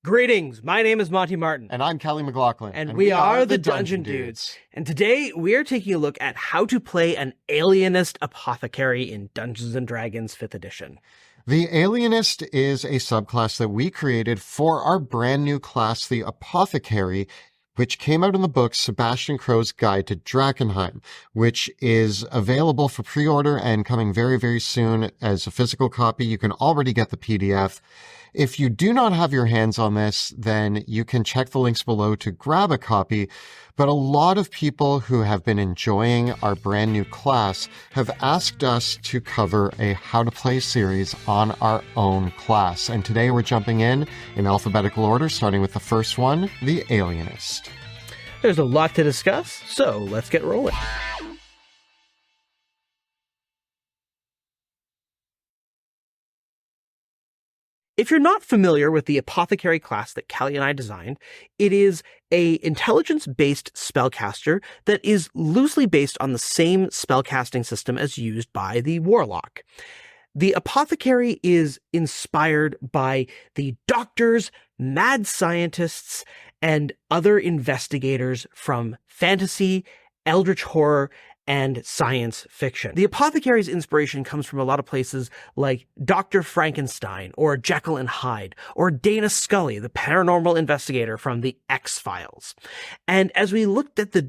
Greetings, my name is Monty Martin. And I'm Kelly McLaughlin. And we are the Dungeon Dudes. And today we are taking a look at how to play an Alienist Apothecary in Dungeons & Dragons 5th edition. The Alienist is a subclass that we created for our brand new class, the Apothecary, which came out in the book Sebastian Crow's Guide to Drakenheim, which is available for pre-order and coming very, very soon as a physical copy. You can already get the PDF. If you do not have your hands on this, then you can check the links below to grab a copy. But a lot of people who have been enjoying our brand new class have asked us to cover a How to Play series on our own class. And today we're jumping in alphabetical order, starting with the first one, the Alienist. There's a lot to discuss, so let's get rolling. If you're not familiar with the Apothecary class that Callie and I designed, it is a intelligence-based spellcaster that is loosely based on the same spellcasting system as used by the Warlock. The Apothecary is inspired by the doctors, mad scientists, and other investigators from fantasy, eldritch horror, and science fiction. The Apothecary's inspiration comes from a lot of places like Dr. Frankenstein, or Jekyll and Hyde, or Dana Scully, the paranormal investigator from the X-Files. And as we looked at the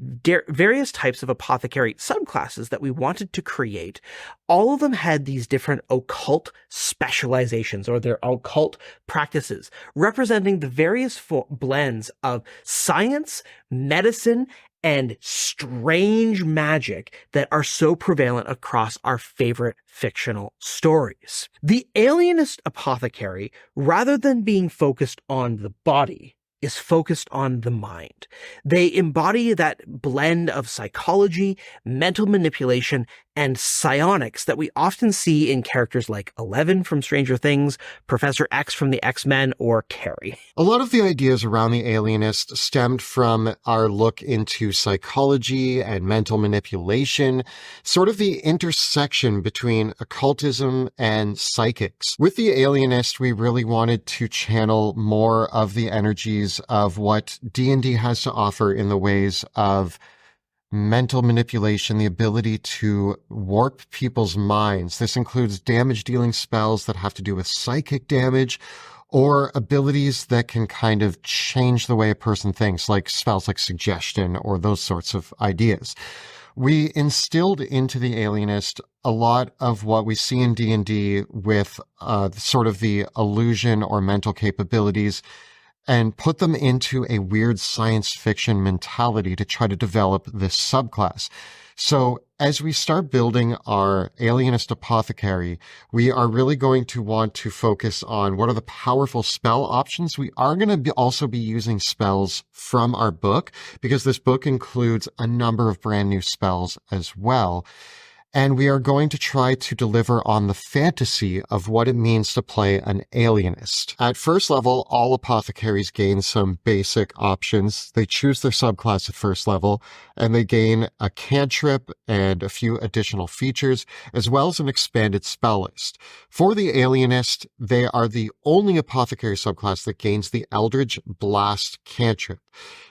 various types of apothecary subclasses that we wanted to create, all of them had these different occult specializations, or their occult practices, representing the various blends of science, medicine, and strange magic that are so prevalent across our favorite fictional stories. The Alienist Apothecary, rather than being focused on the body, is focused on the mind. They embody that blend of psychology, mental manipulation, and psionics that we often see in characters like Eleven from Stranger Things, Professor X from the X-Men, or Carrie. A lot of the ideas around the Alienist stemmed from our look into psychology and mental manipulation, sort of the intersection between occultism and psychics. With the Alienist, we really wanted to channel more of the energies of what D&D has to offer in the ways of mental manipulation, the ability to warp people's minds. This includes damage-dealing spells that have to do with psychic damage, or abilities that can kind of change the way a person thinks, like spells like suggestion or those sorts of ideas. We instilled into the Alienist a lot of what we see in D&D with sort of the illusion or mental capabilities, and put them into a weird science fiction mentality to try to develop this subclass. So as we start building our Alienist Apothecary, we are really going to want to focus on what are the powerful spell options. We are going to also be using spells from our book, because this book includes a number of brand new spells as well. And we are going to try to deliver on the fantasy of what it means to play an Alienist. At first level, all apothecaries gain some basic options. They choose their subclass at first level, and they gain a cantrip and a few additional features, as well as an expanded spell list. For the Alienist, they are the only apothecary subclass that gains the Eldritch Blast cantrip.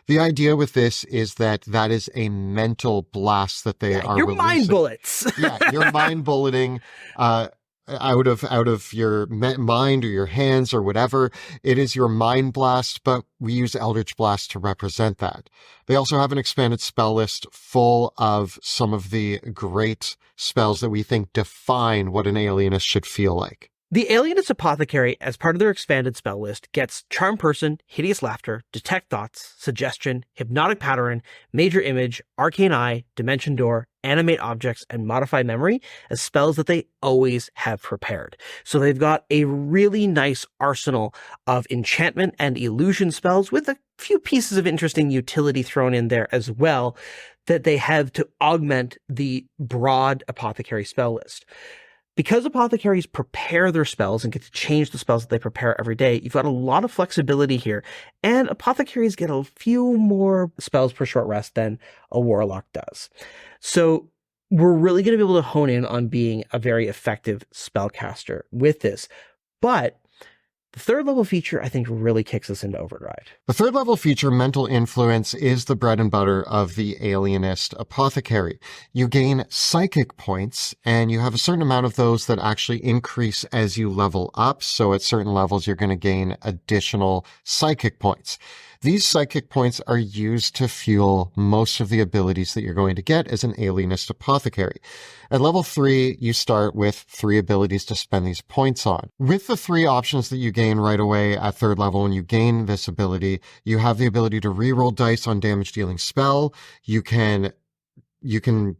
The idea with this is that is a mental blast that they are your releasing. Mind bullets. Yeah, you're mind bulleting out of your mind or your hands or whatever. It is your mind blast, but we use Eldritch Blast to represent that. They also have an expanded spell list full of some of the great spells that we think define what an Alienist should feel like. The Alienist Apothecary, as part of their expanded spell list, gets Charm Person, Hideous Laughter, Detect Thoughts, Suggestion, Hypnotic Pattern, Major Image, Arcane Eye, Dimension Door, Animate Objects, and Modify Memory as spells that they always have prepared. So they've got a really nice arsenal of enchantment and illusion spells with a few pieces of interesting utility thrown in there as well that they have to augment the broad Apothecary spell list. Because apothecaries prepare their spells and get to change the spells that they prepare every day, you've got a lot of flexibility here. And apothecaries get a few more spells per short rest than a warlock does. So we're really going to be able to hone in on being a very effective spellcaster with this. But The third level feature, I think, really kicks us into overdrive. The third level feature, Mental Influence, is the bread and butter of the Alienist Apothecary. You gain psychic points, and you have a certain amount of those that actually increase as you level up. So at certain levels, you're going to gain additional psychic points. These psychic points are used to fuel most of the abilities that you're going to get as an Alienist Apothecary. At level 3, you start with 3 abilities to spend these points on. With the 3 options that you gain right away at 3rd level when you gain this ability, you have the ability to reroll dice on damage-dealing spell. You can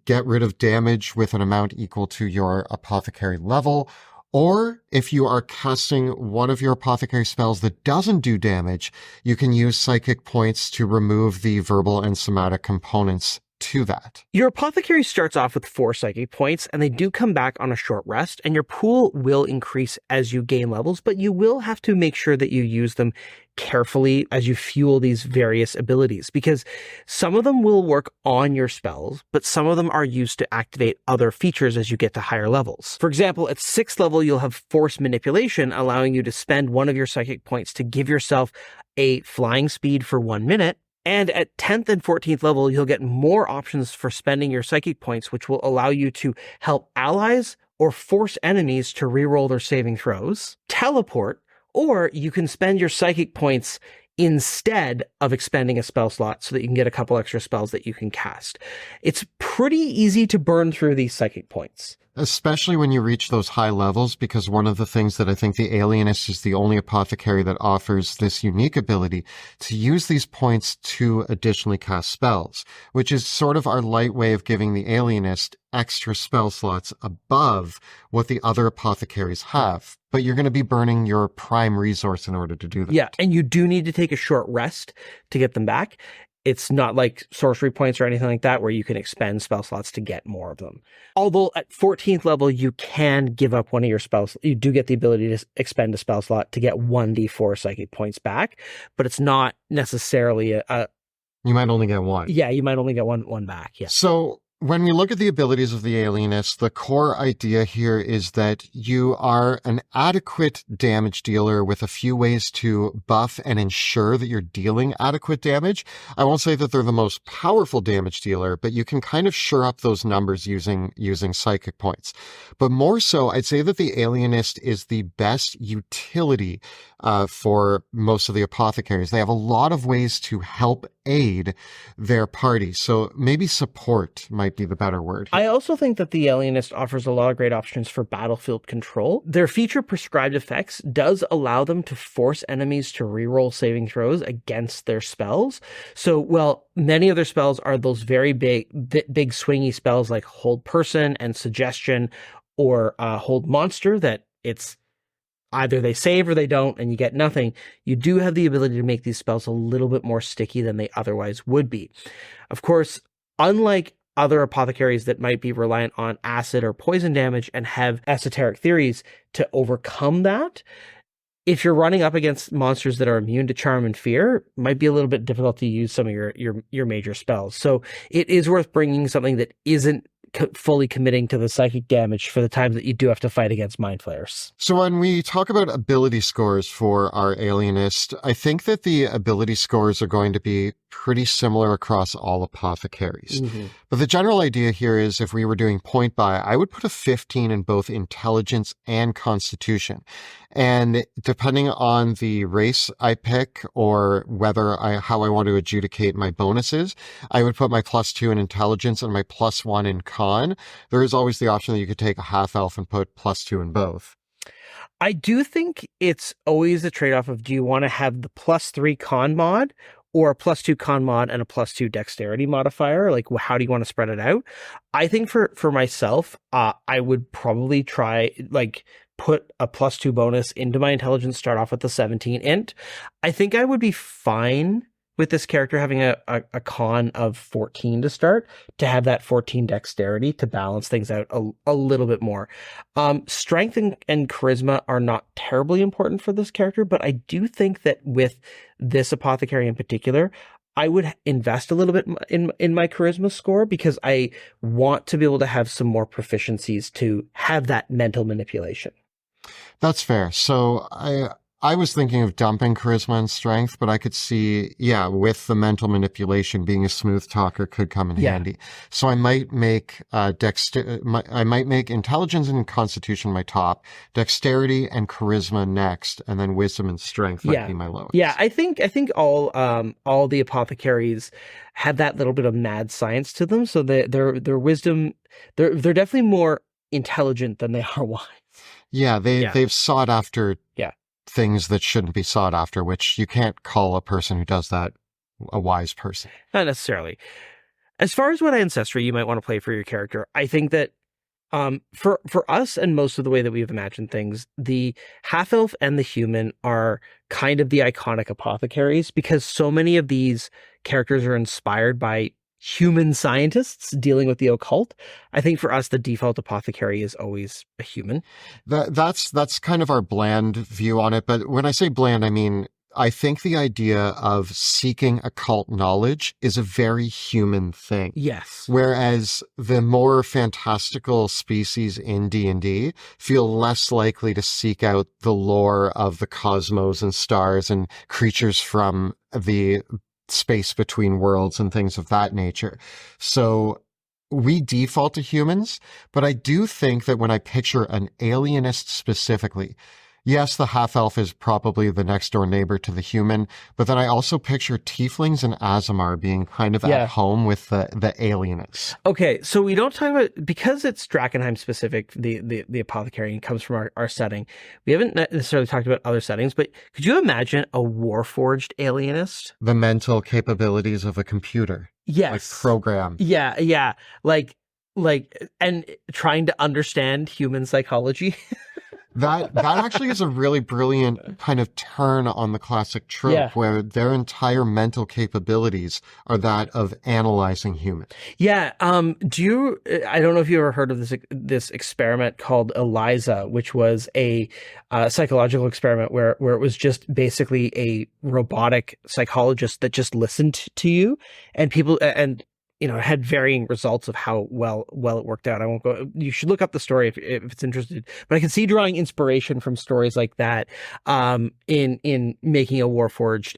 get rid of damage with an amount equal to your Apothecary level. Or if you are casting one of your apothecary spells that doesn't do damage, you can use psychic points to remove the verbal and somatic components to that. Your apothecary starts off with 4 psychic points, and they do come back on a short rest, and your pool will increase as you gain levels, but you will have to make sure that you use them carefully as you fuel these various abilities, because some of them will work on your spells, but some of them are used to activate other features as you get to higher levels. For example, at 6th level, you'll have Force Manipulation, allowing you to spend one of your psychic points to give yourself a flying speed for 1 minute. And at 10th and 14th level, you'll get more options for spending your psychic points, which will allow you to help allies or force enemies to reroll their saving throws, teleport, or you can spend your psychic points instead of expending a spell slot so that you can get a couple extra spells that you can cast. It's pretty easy to burn through these psychic points. Especially when you reach those high levels, because one of the things that I think the Alienist is the only apothecary that offers this unique ability to use these points to additionally cast spells, which is sort of our light way of giving the Alienist extra spell slots above what the other apothecaries have. But you're going to be burning your prime resource in order to do that. Yeah, and you do need to take a short rest to get them back. It's not like sorcery points or anything like that where you can expend spell slots to get more of them. Although at 14th level, you can give up one of your spells. You do get the ability to expend a spell slot to get 1d4 psychic points back, but it's not necessarily You might only get 1. Yeah, you might only get one back. Yeah. So when we look at the abilities of the Alienist, the core idea here is that you are an adequate damage dealer with a few ways to buff and ensure that you're dealing adequate damage. I won't say that they're the most powerful damage dealer, but you can kind of shore up those numbers using psychic points. But more so, I'd say that the Alienist is the best utility for most of the apothecaries. They have a lot of ways to help aid their party. So maybe support might be the better word. I also think that the Alienist offers a lot of great options for battlefield control. Their feature Prescribed Effects does allow them to force enemies to reroll saving throws against their spells. So, well, many of their spells are those very big swingy spells like Hold Person and Suggestion or Hold Monster that it's either they save or they don't, and you get nothing. You do have the ability to make these spells a little bit more sticky than they otherwise would be. Of course, unlike other apothecaries that might be reliant on acid or poison damage and have esoteric theories to overcome that, if you're running up against monsters that are immune to charm and fear, it might be a little bit difficult to use some of your major spells. So it is worth bringing something that isn't fully committing to the psychic damage for the times that you do have to fight against mind flayers. So when we talk about ability scores for our Alienist, I think that the ability scores are going to be pretty similar across all apothecaries. Mm-hmm. But the general idea here is if we were doing point buy, I would put a 15 in both intelligence and constitution. And depending on the race I pick or how I want to adjudicate my bonuses, I would put my +2 in intelligence and my +1 in con. There is always the option that you could take a half elf and put +2 in both. I do think it's always a trade-off of, do you want to have the +3 con mod or a +2 con mod and a +2 dexterity modifier? Like, how do you want to spread it out? I think for myself, I would probably try, put a +2 bonus into my intelligence, start off with the 17 int. I think I would be fine with this character having a con of 14 to start, to have that 14 dexterity to balance things out a little bit more. Strength and charisma are not terribly important for this character, but I do think that with this apothecary in particular, I would invest a little bit in my charisma score, because I want to be able to have some more proficiencies to have that mental manipulation. That's fair. So I was thinking of dumping charisma and strength, but I could see, yeah, with the mental manipulation, being a smooth talker could come in handy. So I might make I might make intelligence and constitution my top, dexterity and charisma next, and then wisdom and strength might be my lowest. Yeah, I think all the apothecaries have that little bit of mad science to them. So their wisdom, they're definitely more intelligent than they are wise. Yeah, they've sought after things that shouldn't be sought after, which you can't call a person who does that a wise person. Not necessarily. As far as what ancestry you might want to play for your character, I think that for us and most of the way that we've imagined things, the half-elf and the human are kind of the iconic apothecaries because so many of these characters are inspired by human scientists dealing with the occult. I think for us, the default apothecary is always a human. That's kind of our bland view on it. But when I say bland, I mean, I think the idea of seeking occult knowledge is a very human thing. Yes. Whereas the more fantastical species in D&D feel less likely to seek out the lore of the cosmos and stars and creatures from the space between worlds and things of that nature. So we default to humans, but I do think that when I picture an alienist specifically, yes, the half-elf is probably the next-door neighbor to the human, but then I also picture tieflings and Aasimar being kind of at home with the alienists. Okay, so we don't talk about, because it's Drakenheim specific, the apothecary, and comes from our setting, we haven't necessarily talked about other settings, but could you imagine a warforged alienist? The mental capabilities of a computer. Yes. Like program. Yeah. Like, and trying to understand human psychology. That actually is a really brilliant kind of turn on the classic trope where their entire mental capabilities are that of analyzing humans. Yeah. I don't know if you ever heard of this experiment called ELIZA, which was a psychological experiment where it was just basically a robotic psychologist that just listened to you, and people, and had varying results of how well it worked out. I won't go. You should look up the story if it's interested. But I can see drawing inspiration from stories like that in making a warforged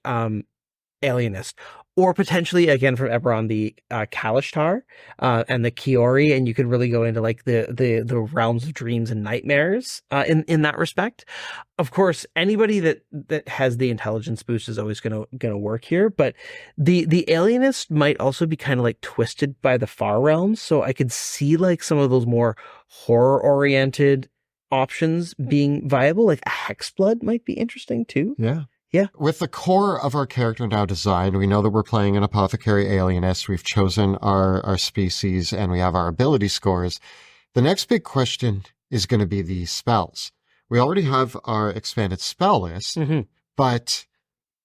alienist, or potentially again from Eberron the Kalishtar and the Kiori, and you could really go into like the realms of dreams and nightmares in that respect. Of course, anybody that has the intelligence boost is always gonna work here, but the alienist might also be kind of like twisted by the far realms. So I could see like some of those more horror oriented options being viable, like a Hexblood might be interesting too. Yeah. Yeah. With the core of our character now designed, we know that we're playing an apothecary alienist. We've chosen our species and we have our ability scores. The next big question is going to be the spells. We already have our expanded spell list, but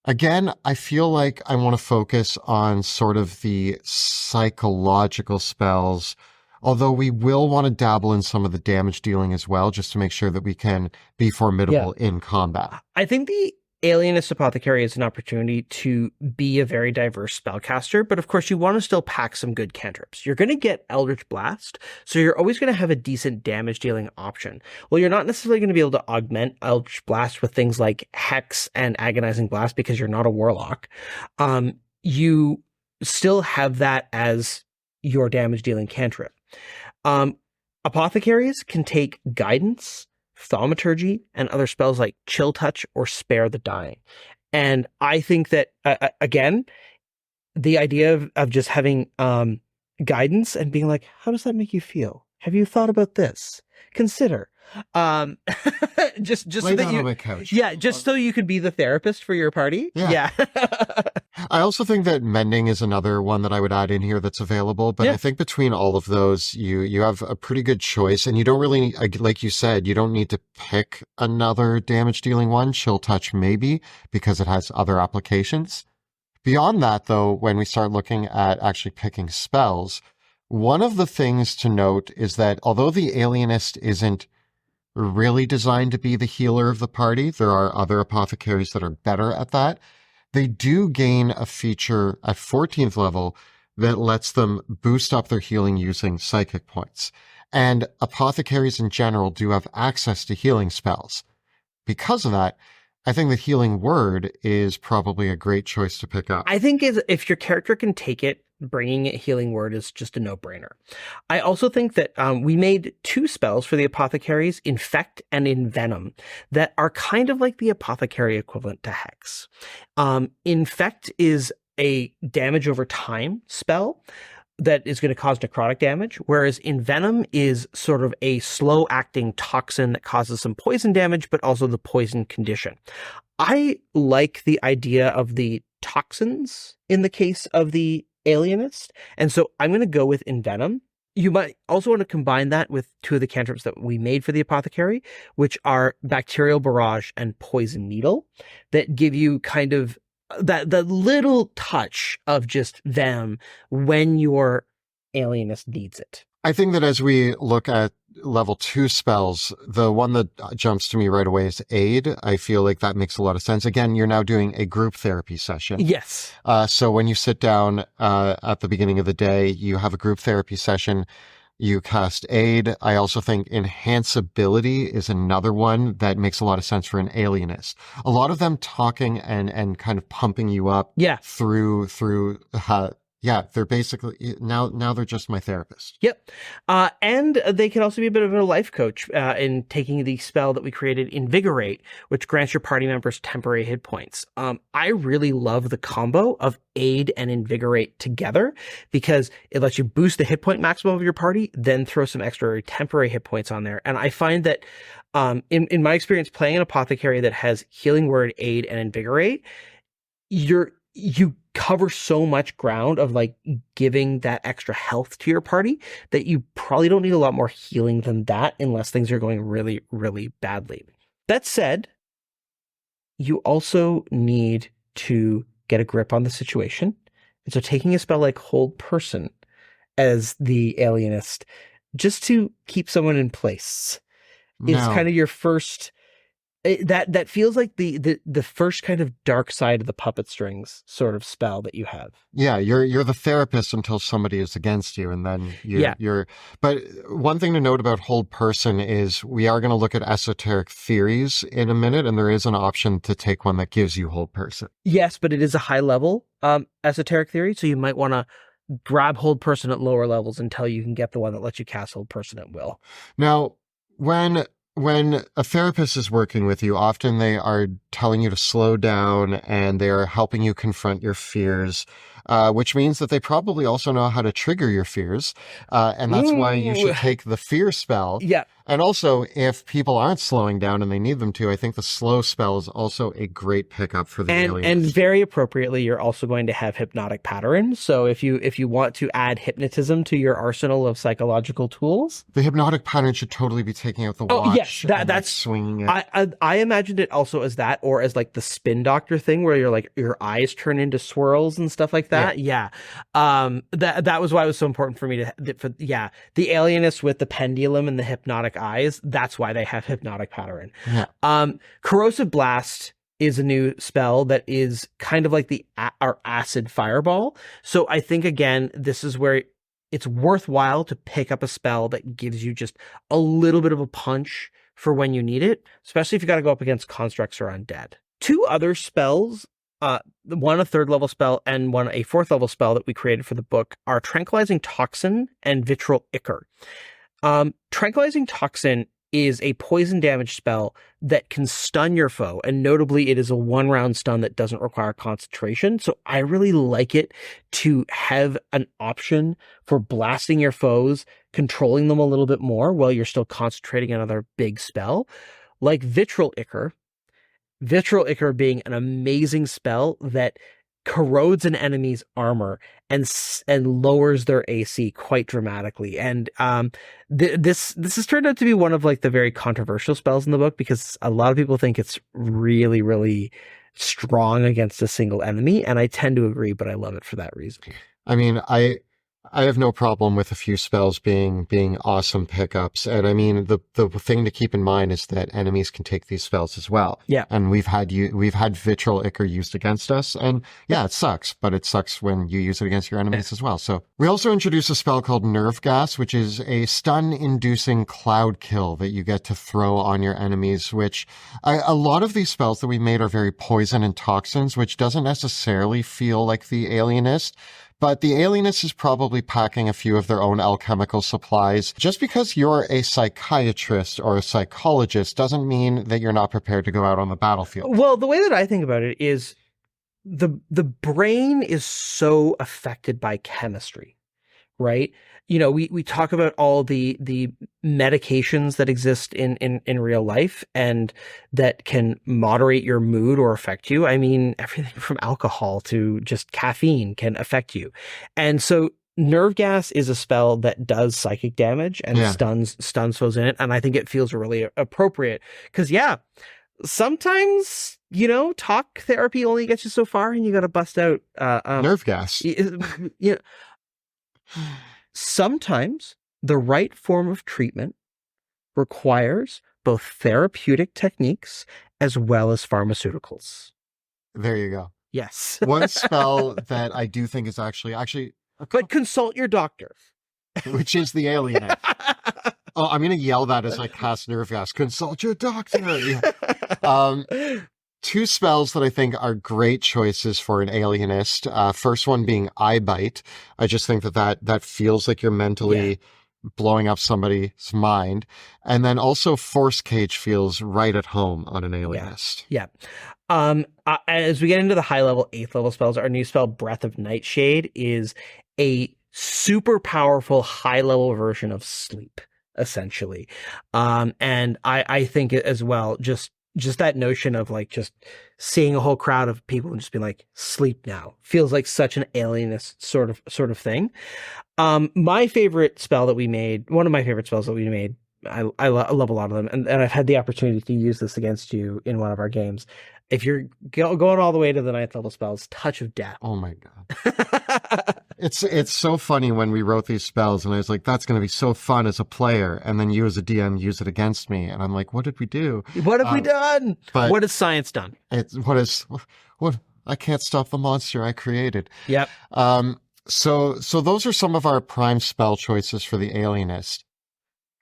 again, I feel like I want to focus on sort of the psychological spells, although we will want to dabble in some of the damage dealing as well, just to make sure that we can be formidable in combat. I think the Alienist Apothecary is an opportunity to be a very diverse spellcaster, but of course you want to still pack some good cantrips. You're going to get Eldritch Blast, so you're always going to have a decent damage dealing option. Well, you're not necessarily going to be able to augment Eldritch Blast with things like Hex and Agonizing Blast because you're not a warlock. You still have that as your damage dealing cantrip. Apothecaries can take Guidance, Thaumaturgy, and other spells like Chill Touch or Spare the Dying. And I think that, again, the idea of just having guidance and being like, how does that make you feel? Have you thought about this? Consider. Just Lay so that down you, on my couch. yeah, just so you could be the therapist for your party. Yeah. I also think that mending is another one that I would add in here that's available. But I think between all of those, you have a pretty good choice, and you don't really, like you said, you don't need to pick another damage dealing one. Chill Touch maybe, because it has other applications. Beyond that, though, when we start looking at actually picking spells, one of the things to note is that although the Alienist isn't really designed to be the healer of the party, there are other apothecaries that are better at that. They do gain a feature at 14th level that lets them boost up their healing using psychic points. And apothecaries in general do have access to healing spells. Because of that, I think the healing word is probably a great choice to pick up. I think if your character can take it, bringing it healing word is just a no-brainer. I also think that we made 2 spells for the apothecaries, Infect and Envenom, that are kind of like the apothecary equivalent to Hex. Infect is a damage over time spell that is going to cause necrotic damage, whereas Envenom is sort of a slow-acting toxin that causes some poison damage, but also the poison condition. I like the idea of the toxins in the case of the Alienist, and so I'm going to go with Envenom. You might also want to combine that with 2 of the cantrips that we made for the apothecary, which are Bacterial Barrage and Poison Needle, that give you kind of the little touch of just them when your Alienist needs it. I think that as we look at level 2 spells, the one that jumps to me right away is Aid. I feel like that makes a lot of sense. Again, you're now doing a group therapy session. Yes. So when you sit down at the beginning of the day, you have a group therapy session. You cast Aid. I also think Enhanceability is another one that makes a lot of sense for an Alienist. A lot of them talking and kind of pumping you up through they're basically now they're just my therapist. Yep. And they can also be a bit of a life coach in taking the spell that we created, Invigorate, which grants your party members temporary hit points. I really love the combo of Aid and Invigorate together because it lets you boost the hit point maximum of your party, then throw some extra temporary hit points on there. And I find that in my experience playing an apothecary that has healing word, Aid, and Invigorate, you cover so much ground of like giving that extra health to your party that you probably don't need a lot more healing than that unless things are going really, really badly. That said, you also need to get a grip on the situation. And so taking a spell like Hold Person as the Alienist just to keep someone in place is kind of your first... That feels like the first kind of dark side of the puppet strings sort of spell that you have. Yeah, you're the therapist until somebody is against you, and then you're. But one thing to note about Hold Person is we are going to look at Esoteric Theories in a minute, and there is an option to take one that gives you Hold Person. Yes, but it is a high level Esoteric Theory, so you might want to grab Hold Person at lower levels until you can get the one that lets you cast Hold Person at will. Now, when a therapist is working with you, often they are telling you to slow down and they are helping you confront your fears, which means that they probably also know how to trigger your fears. And that's why you should take the fear spell. Yeah. And also, if people aren't slowing down and they need them to, I think the slow spell is also a great pickup for the Alienist. And very appropriately, you're also going to have Hypnotic Pattern. So if you want to add hypnotism to your arsenal of psychological tools, the Hypnotic Pattern should totally be taking out the watch. Oh yes, that's like swinging it. I imagined it also as that, or as like the Spin Doctor thing, where you're like your eyes turn into swirls and stuff like that. Yeah. That was why it was so important for me the Alienist with the pendulum and the hypnotic eyes. That's why they have Hypnotic Pattern. Yeah. Corrosive Blast is a new spell that is kind of like our Acid Fireball. So I think, again, this is where it's worthwhile to pick up a spell that gives you just a little bit of a punch for when you need it, especially if you got to go up against constructs or undead. 2 other spells, one a 3rd level spell and one a 4th level spell that we created for the book, are Tranquilizing Toxin and Vitriol Ichor. Tranquilizing Toxin is a poison damage spell that can stun your foe, and notably it is a 1-round stun that doesn't require concentration. So I really like it to have an option for blasting your foes, controlling them a little bit more while you're still concentrating on another big spell, like Vitriol Ichor. Vitriol Ichor being an amazing spell that corrodes an enemy's armor and lowers their AC quite dramatically. And this has turned out to be one of like the very controversial spells in the book, because a lot of people think it's really, really strong against a single enemy, and I tend to agree, but I love it for that reason. I mean, I have no problem with a few spells being awesome pickups. And I mean, the thing to keep in mind is that enemies can take these spells as well. Yeah. And we've had Vitriol Ichor used against us. And yeah, it sucks, but it sucks when you use it against your enemies as well. So we also introduced a spell called Nerve Gas, which is a stun-inducing cloud kill that you get to throw on your enemies, which a lot of these spells that we made are very poison and toxins, which doesn't necessarily feel like the Alienist. But the Alienist is probably packing a few of their own alchemical supplies. Just because you're a psychiatrist or a psychologist doesn't mean that you're not prepared to go out on the battlefield. Well, the way that I think about it is the brain is so affected by chemistry, right? You know, we talk about all the medications that exist in real life and that can moderate your mood or affect you. I mean, everything from alcohol to just caffeine can affect you. And so Nerve Gas is a spell that does psychic damage and stuns foes in it. And I think it feels really appropriate because, yeah, sometimes, you know, talk therapy only gets you so far and you got to bust out Nerve Gas. You know, sometimes the right form of treatment requires both therapeutic techniques as well as pharmaceuticals. There you go. Yes. One spell that I do think is actually, but consult your doctor. Which is the Alienist. Oh, I'm going to yell that as I cast Nerve Gas. Consult your doctor. Yeah. Two spells that I think are great choices for an Alienist. First one being Eye Bite. I just think that feels like you're mentally blowing up somebody's mind. And then also Force Cage feels right at home on an Alienist. Yeah. As we get into the high level, 8th level spells, our new spell Breath of Nightshade is a super powerful high level version of Sleep, essentially. And I think as well, just that notion of like just seeing a whole crowd of people and just being like, sleep now, feels like such an Alienist sort of thing. My favorite spell that we made, one of my favorite spells that we made, I love a lot of them, and I've had the opportunity to use this against you in one of our games. If you're going all the way to the 9th level spells, Touch of Death. Oh my God. It's so funny when we wrote these spells and I was like, that's going to be so fun as a player. And then you as a DM use it against me. And I'm like, what did we do? What have we done? What has science done? What I can't stop the monster I created. Yep. So those are some of our prime spell choices for the Alienist.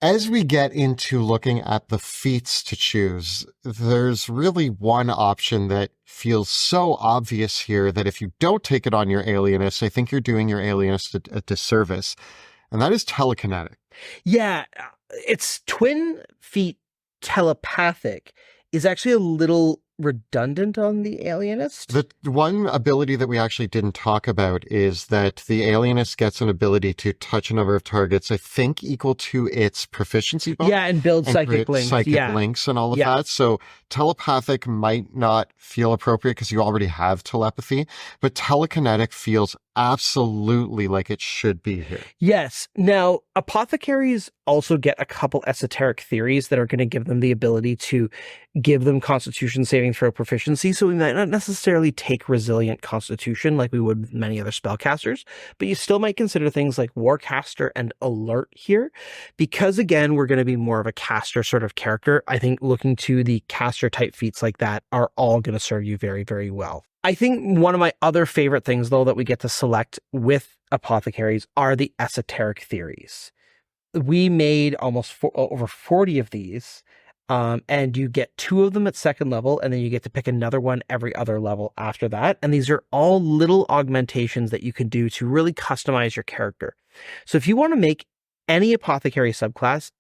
As we get into looking at the feats to choose, there's really one option that feels so obvious here that if you don't take it on your Alienist, I think you're doing your Alienist a disservice, and that is telekinetic. Yeah, its twin feat telepathic is actually a little redundant on the Alienist. The one ability that we actually didn't talk about is that the Alienist gets an ability to touch a number of targets, I think, equal to its proficiency bonus. Yeah, and build psychic links. Links and all of that. So telepathic might not feel appropriate because you already have telepathy, but telekinetic feels absolutely like it should be here. Yes. Now, apothecaries also get a couple esoteric theories that are going to give them the ability to give them constitution saving throw proficiency. So we might not necessarily take resilient constitution like we would with many other spellcasters, but you still might consider things like Warcaster and Alert here. Because again, we're going to be more of a caster sort of character. I think looking to the caster type feats like that are all going to serve you very, very well. I think one of my other favorite things, though, that we get to select with apothecaries are the esoteric theories. We made almost over 40 of these, and you get 2 of them at 2nd level, and then you get to pick another one every other level after that. And these are all little augmentations that you can do to really customize your character. So if you want to make any apothecary subclass,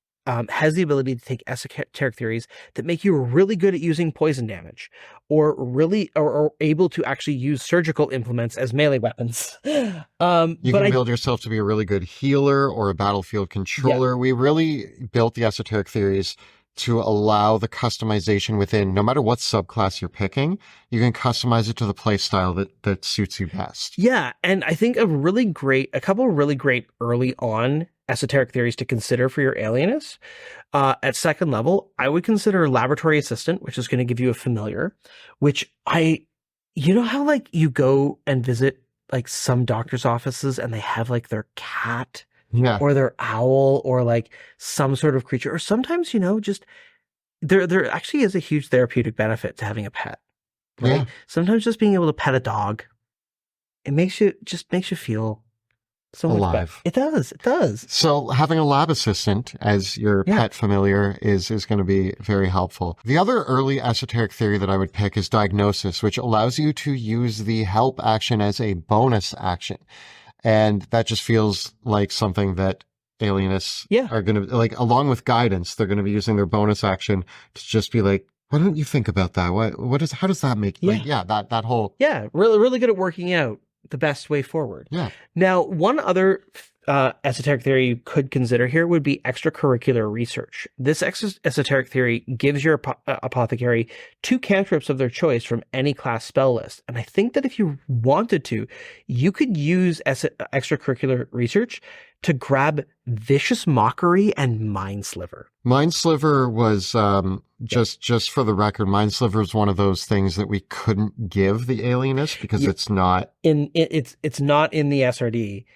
has the ability to take esoteric theories that make you really good at using poison damage, or able to actually use surgical implements as melee weapons. You can build yourself to be a really good healer or a battlefield controller. Yeah. We really built the esoteric theories to allow the customization within, no matter what subclass you're picking, you can customize it to the play style that suits you best. Yeah, and I think a couple of really great early on esoteric theories to consider for your Alienist. At 2nd level, I would consider Laboratory Assistant, which is going to give you a familiar, which you know how like you go and visit like some doctor's offices and they have like their cat Yeah. or their owl or like some sort of creature, or sometimes, just there actually is a huge therapeutic benefit to having a pet, right? Yeah. Sometimes just being able to pet a dog, it makes you feel so much better. Alive. It does. So having a lab assistant as your pet familiar is going to be very helpful. The other early esoteric theory that I would pick is diagnosis, which allows you to use the help action as a bonus action. And that just feels like something that alienists are going to, like, along with guidance, they're going to be using their bonus action to just be like, why don't you think about that? How does that make, that whole. Yeah. Really, really good at working out the best way forward. Yeah. Now, one other esoteric theory you could consider here would be extracurricular research. This esoteric theory gives your apothecary 2 cantrips of their choice from any class spell list. And I think that if you wanted to, you could use extracurricular research to grab Vicious Mockery and Mind Sliver. Mind Sliver was, just for the record, Mind Sliver is one of those things that we couldn't give the alienist because it's not it's not in the SRD.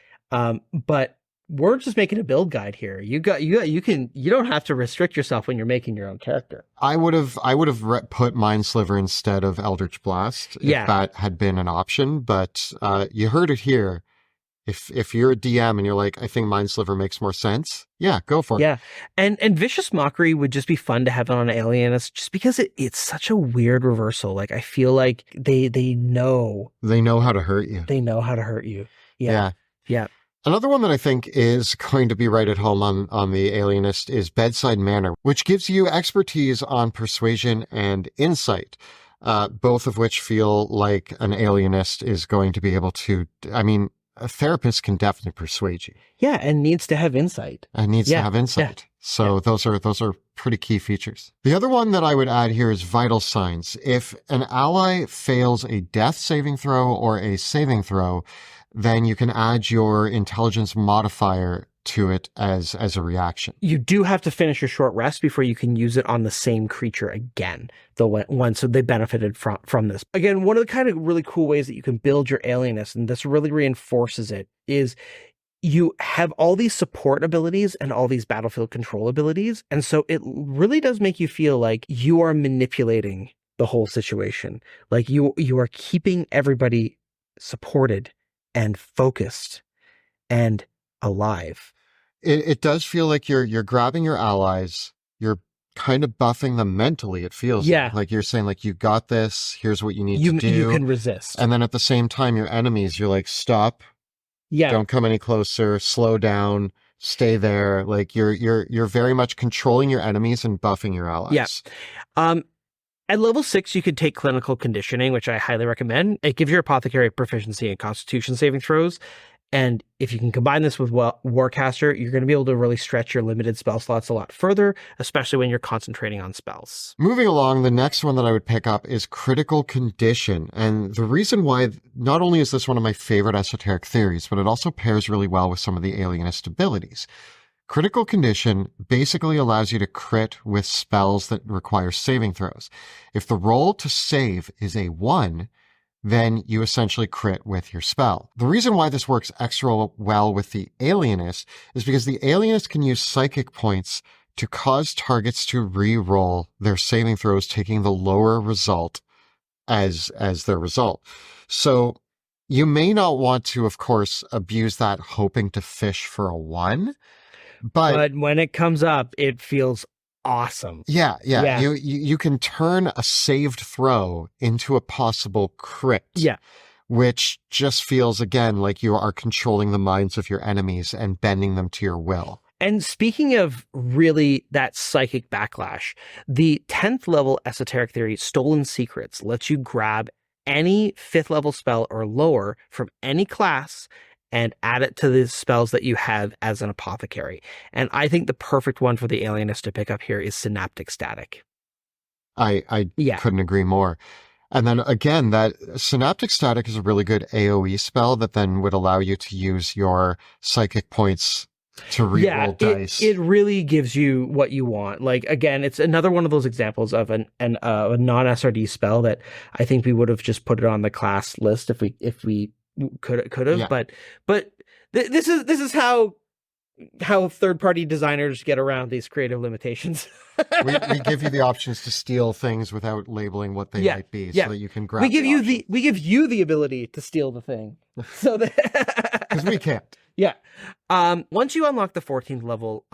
But we're just making a build guide here. You don't have to restrict yourself when you're making your own character. I would have put Mind Sliver instead of Eldritch Blast if that had been an option. But you heard it here. If you're a DM and you're like, I think Mind Sliver makes more sense, go for it. Yeah, and Vicious Mockery would just be fun to have on an Alienist, just because it's such a weird reversal. Like, I feel like they know how to hurt you. They know how to hurt you. Yeah. Another one that I think is going to be right at home on the Alienist is Bedside Manner, which gives you expertise on persuasion and insight, both of which feel like an Alienist is going to be able to. I mean, a therapist can definitely persuade you. Yeah, and needs to have insight. So those are pretty key features. The other one that I would add here is vital signs. If an ally fails a death saving throw or a saving throw, then you can add your intelligence modifier to it as a reaction. You do have to finish your short rest before you can use it on the same creature again, the one so they benefited from this. Again, one of the kind of really cool ways that you can build your alienist, and this really reinforces it, is you have all these support abilities and all these battlefield control abilities, and so it really does make you feel like you are manipulating the whole situation. Like you are keeping everybody supported and focused and alive. It does feel like you're grabbing your allies, you're kind of buffing them mentally, it feels like you're saying, like, you got this, here's what you need to do. You can resist. And then at the same time, your enemies, you're like, stop, don't come any closer, slow down, stay there. Like you're very much controlling your enemies and buffing your allies. At level 6, you could take clinical conditioning, which I highly recommend. It gives your apothecary proficiency in constitution saving throws. And if you can combine this with Warcaster, you're going to be able to really stretch your limited spell slots a lot further, especially when you're concentrating on spells. Moving along, the next one that I would pick up is Critical Condition. And the reason why, not only is this one of my favorite esoteric theories, but it also pairs really well with some of the alienist abilities. Critical Condition basically allows you to crit with spells that require saving throws. If the roll to save is a 1, then you essentially crit with your spell. The reason why this works extra well with the Alienist is because the Alienist can use psychic points to cause targets to re-roll their saving throws, taking the lower result as their result. So you may not want to, of course, abuse that hoping to fish for a 1, but when it comes up, it feels awesome. Yeah. You can turn a saved throw into a possible crit. Yeah. Which just feels, again, like you are controlling the minds of your enemies and bending them to your will. And speaking of really that psychic backlash, the 10th level esoteric theory, Stolen Secrets, lets you grab any 5th level spell or lower from any class and add it to the spells that you have as an apothecary. And I think the perfect one for the Alienist to pick up here is Synaptic Static. I couldn't agree more. And then again, that Synaptic Static is a really good AoE spell that then would allow you to use your psychic points to reroll dice. It really gives you what you want. Like, again, it's another one of those examples of a non-SRD spell that I think we would have just put it on the class list if we could have, Yeah. but this is how third-party designers get around these creative limitations. we give you the options to steal things without labeling what they might be, so that you can grab. We give you the ability to steal the thing, so that because we can't. Yeah. Once you unlock the 14th level,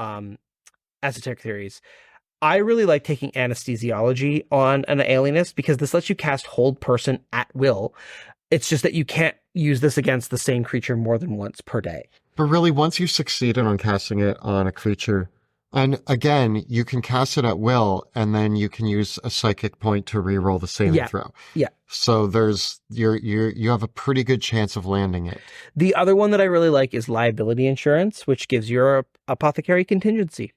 Esoteric Theories, I really like taking anesthesiology on an alienist because this lets you cast Hold Person at will. It's just that you can't use this against the same creature more than once per day. But really, once you've succeeded on casting it on a creature, and again, you can cast it at will, and then you can use a psychic point to reroll the saving throw. Yeah. So you have a pretty good chance of landing it. The other one that I really like is liability insurance, which gives your apothecary contingency.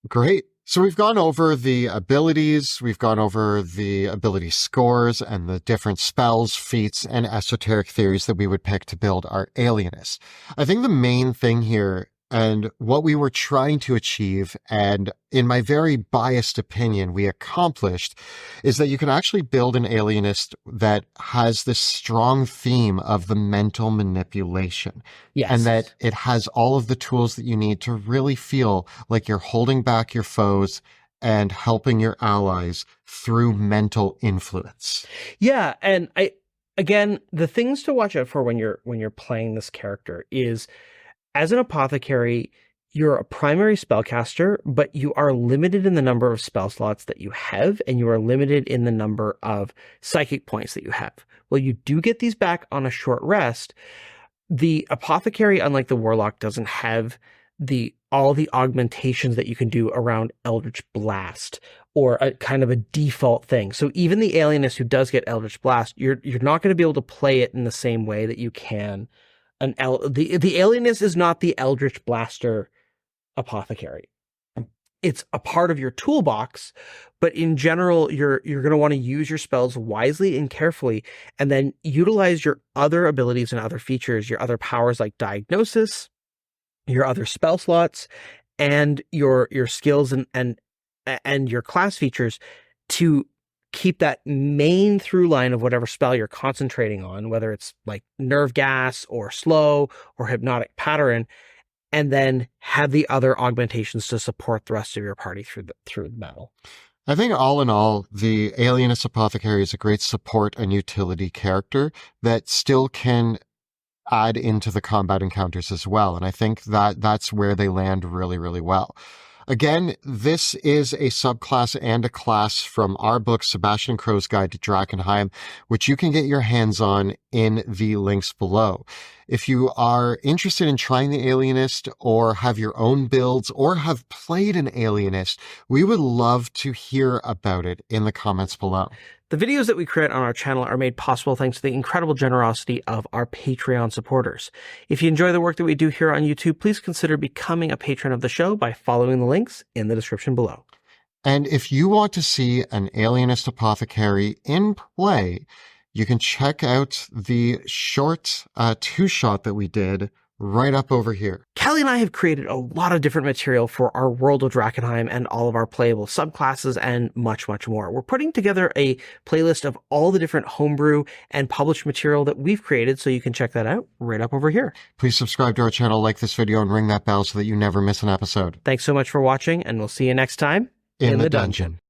Great. So we've gone over the abilities, we've gone over the ability scores and the different spells, feats, and esoteric theories that we would pick to build our alienist. I think the main thing here, and what we were trying to achieve, and in my very biased opinion, we accomplished, is that you can actually build an alienist that has this strong theme of the mental manipulation. Yes. And that it has all of the tools that you need to really feel like you're holding back your foes and helping your allies through mental influence. Yeah. And again, the things to watch out for when you're playing this character is, as an apothecary, you're a primary spellcaster, but you are limited in the number of spell slots that you have, and you are limited in the number of psychic points that you have. Well, you do get these back on a short rest. The apothecary, unlike the warlock, doesn't have all the augmentations that you can do around Eldritch Blast, or a kind of a default thing. So even the alienist who does get Eldritch Blast, you're not going to be able to play it in the same way that you can the alienist is not the Eldritch Blaster apothecary. It's a part of your toolbox, but in general, you're going to want to use your spells wisely and carefully, and then utilize your other abilities and other features, your other powers like diagnosis, your other spell slots, and your skills and your class features to keep that main through line of whatever spell you're concentrating on, whether it's like nerve gas or slow or hypnotic pattern, and then have the other augmentations to support the rest of your party through the battle. I think all in all, the Alienist Apothecary is a great support and utility character that still can add into the combat encounters as well. And I think that that's where they land really, really well. Again, this is a subclass and a class from our book, Sebastian Crow's Guide to Drakenheim, which you can get your hands on in the links below. If you are interested in trying the Alienist, or have your own builds, or have played an Alienist, we would love to hear about it in the comments below. The videos that we create on our channel are made possible thanks to the incredible generosity of our Patreon supporters. If you enjoy the work that we do here on YouTube, please consider becoming a patron of the show by following the links in the description below. And if you want to see an Alienist Apothecary in play, you can check out the short two-shot that we did right up over here. Callie and I have created a lot of different material for our World of Drakenheim and all of our playable subclasses and much, much more. We're putting together a playlist of all the different homebrew and published material that we've created, so you can check that out right up over here. Please subscribe to our channel, like this video, and ring that bell so that you never miss an episode. Thanks so much for watching, and we'll see you next time in the dungeon.